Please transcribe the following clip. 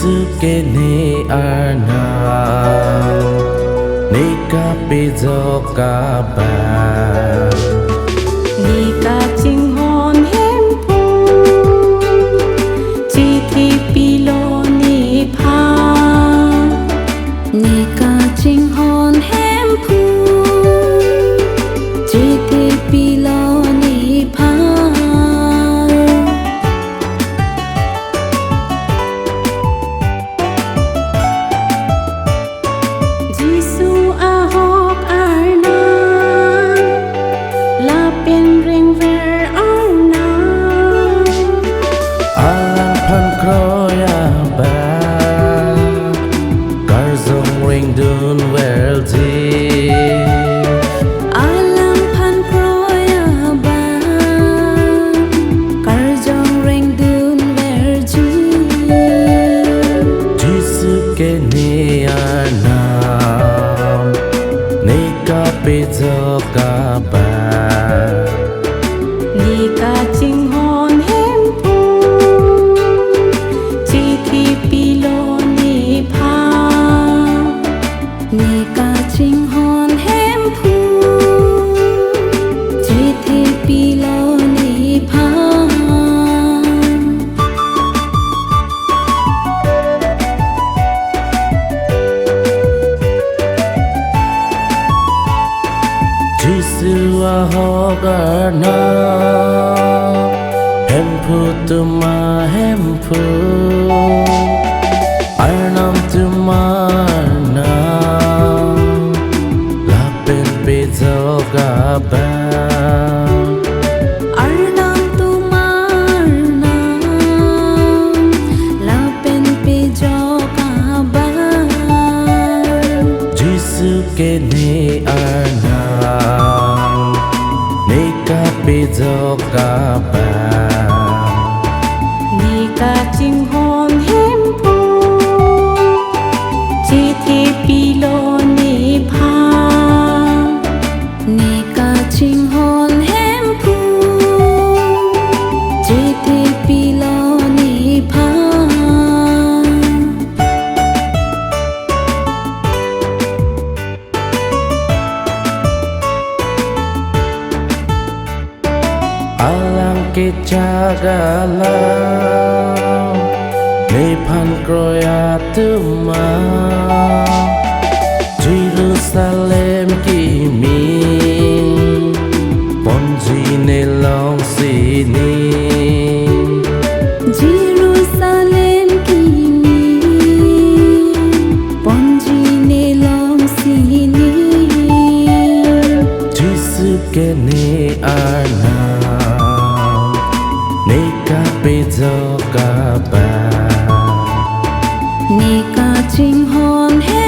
Jisu ke ne arnam ne ka pejo ka ba ni ka ching hon hem phu chi thi pilo ni pha ni ka ching hon hem phu chi thi pilo ni pha Jisu a hok arnam la pen ring ver arnam alang phan kroya ba kar zong ring dun wel ji alang phan kroya ba kar jong ring dun ver ji Jisu ke ne arnam ne ka pejo ka ba ni ka ching hon hem phu chi thi pilo ni pha ni ka ching hon hem phu chi thi pilo ni pha Jisu a hok arnam hem phu tuma hem phu arnam tuma arnam la pen pejo ka ba arnam tumar naam la pen pe jo ka ba Jisu ke ne arnam ne ka pejo ka ba ni ka ching hon hem phu chi thi pilo ni pha ni ka ching hon hem phu chi thi pilo ni pha alang ke chagala ne phan kroya tuma Jerusalem ki mi ponji ne long si ni Jerusalem ki mi ponji ne long si ni Jisu ke ne arnam ne ka pejo ka ba ni ka ching hon he